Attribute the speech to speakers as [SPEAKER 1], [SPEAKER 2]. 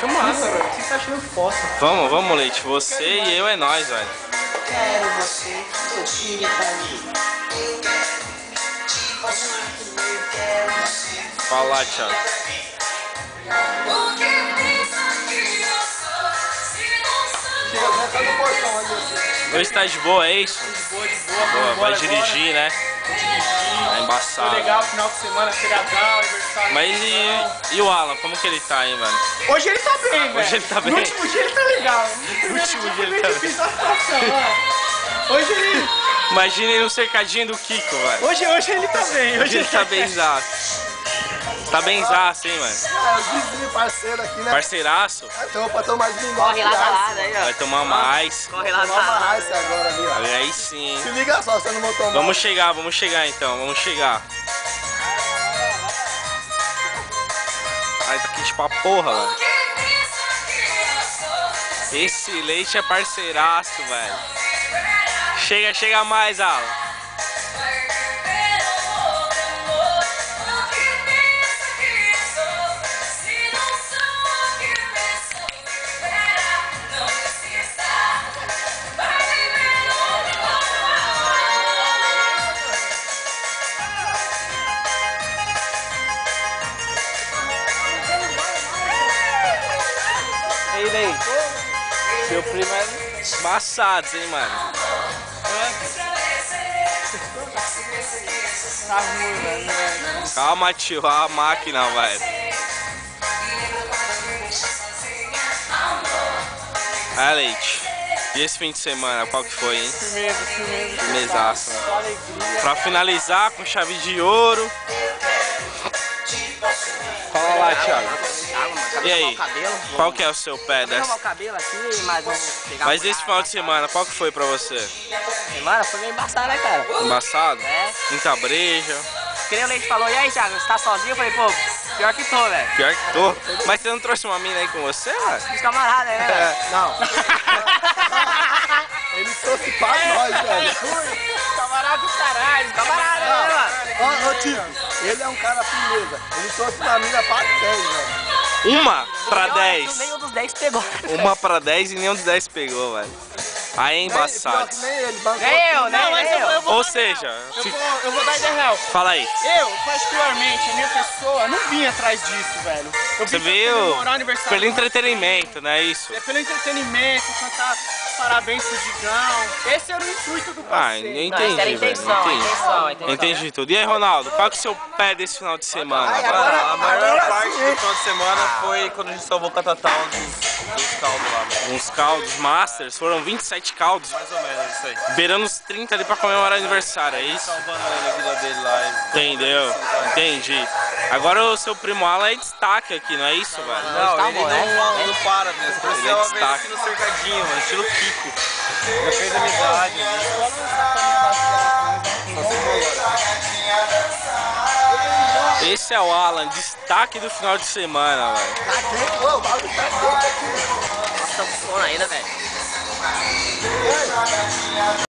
[SPEAKER 1] filmar, velho. Você tá achando foto?
[SPEAKER 2] Vamos, Leite. Você e eu é nós, velho.
[SPEAKER 1] Quero você, seu time tá aí.
[SPEAKER 2] Fala lá, Thiago. Hoje tá de boa, é isso?
[SPEAKER 1] De boa.
[SPEAKER 2] Vai dirigir, né? É embaçado.
[SPEAKER 1] Foi legal, final de semana, feriadão, aniversário.
[SPEAKER 2] Mas e o Alan, como que ele tá, hein, mano?
[SPEAKER 1] Hoje ele tá bem, velho.
[SPEAKER 2] Hoje ele tá bem.
[SPEAKER 1] No último dia ele tá legal.
[SPEAKER 2] No último dia ele tá bem.
[SPEAKER 1] Difícil a situação, ó. Hoje ele...
[SPEAKER 2] Imagina ele no cercadinho do Kiko, velho.
[SPEAKER 1] Hoje ele tá bem.
[SPEAKER 2] Hoje ele tá benzaço. Tá benzaço, hein, mano?
[SPEAKER 3] É o vizinho, parceiro aqui, né?
[SPEAKER 2] Parceiraço?
[SPEAKER 3] Então, pra tomar mais vinho.
[SPEAKER 4] Corre lá da lado aí, ó.
[SPEAKER 2] Vai tomar mais.
[SPEAKER 4] Corre lá da
[SPEAKER 3] Toma
[SPEAKER 4] lado.
[SPEAKER 3] mais agora ali, ó.
[SPEAKER 2] Aí sim.
[SPEAKER 3] Se liga só, você não vou tomar.
[SPEAKER 2] Vamos chegar então, vamos chegar. Ai, tá quente pra porra, velho. Esse Leite é parceiraço, velho. Chega mais, Alan. Ei, Leite. Seu primo é embaçado, hein, mano?
[SPEAKER 1] Tá ruim, velho.
[SPEAKER 2] Calma, tio, a máquina, velho. Leite. E esse fim de semana, qual que foi, hein?
[SPEAKER 1] Firmeza.
[SPEAKER 2] Firmezaço, né?
[SPEAKER 1] Só alegria.
[SPEAKER 2] Pra finalizar com chave de ouro. Fala lá, Thiago. E aí, qual que é o seu pé
[SPEAKER 4] Vou arrumar
[SPEAKER 2] dessa?
[SPEAKER 4] o cabelo aqui, mas vamos pegar
[SPEAKER 2] Mas esse final de semana, qual que foi pra você?
[SPEAKER 4] semana foi meio embaçado, né, cara?
[SPEAKER 2] Embaçado?
[SPEAKER 4] É.
[SPEAKER 2] Muita breja.
[SPEAKER 4] Que nem o Leite falou, e aí, Thiago, você tá sozinho? Eu falei, pô, pior que tô, velho.
[SPEAKER 2] Pior que tô. Mas você não trouxe uma mina aí com você, velho?
[SPEAKER 4] Os camaradas, né, velho?
[SPEAKER 3] Não. Ele trouxe pra nós, velho.
[SPEAKER 1] Camarada do caralho.
[SPEAKER 4] Camarada, né, mano?
[SPEAKER 3] Ó, Tico, ele é um cara firmeza. Ele trouxe uma mina pra 10, velho.
[SPEAKER 2] Uma pra 10.
[SPEAKER 4] Nenhum dos 10 pegou.
[SPEAKER 2] Uma pra 10 e nenhum dos 10 pegou, velho. Aí é embaçado.
[SPEAKER 3] Nem ele, bancou.
[SPEAKER 4] Nem eu,
[SPEAKER 1] Não, mas eu vou
[SPEAKER 2] Ou
[SPEAKER 1] dar
[SPEAKER 2] seja,
[SPEAKER 1] real. Eu vou dar ideia real.
[SPEAKER 2] fala aí.
[SPEAKER 1] Eu, particularmente, a minha pessoa, não vim atrás disso, velho. Eu
[SPEAKER 2] Você
[SPEAKER 1] vim pra
[SPEAKER 2] veio
[SPEAKER 1] comemorar o aniversário
[SPEAKER 2] pelo
[SPEAKER 1] do
[SPEAKER 2] entretenimento, não é isso?
[SPEAKER 1] É pelo entretenimento, cantar parabéns pro Digão. Esse era o intuito do
[SPEAKER 2] Ah,
[SPEAKER 1] passeio.
[SPEAKER 2] eu
[SPEAKER 4] Não, essa era a
[SPEAKER 2] entendi, velho.
[SPEAKER 4] intenção, a intenção.
[SPEAKER 2] Entendi tudo. E aí, Ronaldo, qual que é o seu pé desse final de semana?
[SPEAKER 5] A maior parte do final de semana foi quando a gente salvou o Catatal dos caldos lá, mano.
[SPEAKER 2] Uns caldos masters, foram 27 caldos,
[SPEAKER 5] Mais ou menos isso aí.
[SPEAKER 2] beirando os 30 ali pra comemorar o aniversário, é isso?
[SPEAKER 5] Salvando ele, a vida dele lá.
[SPEAKER 2] Entendeu? Entendi. Agora o seu primo Alan é destaque aqui, não é isso, velho?
[SPEAKER 5] Não,
[SPEAKER 4] tá
[SPEAKER 5] ele
[SPEAKER 4] bom, né?
[SPEAKER 5] não para mesmo. Você
[SPEAKER 2] Ele é
[SPEAKER 5] precisava ver
[SPEAKER 2] destaque.
[SPEAKER 5] aqui no cercadinho, mano, estilo Kiko. Já fez amizade ali.
[SPEAKER 2] Esse é o Alan, destaque do final de semana, velho.
[SPEAKER 3] Tá quente, ô, o bagulho tá quente aqui.
[SPEAKER 4] Nossa, tá com sono ainda, velho.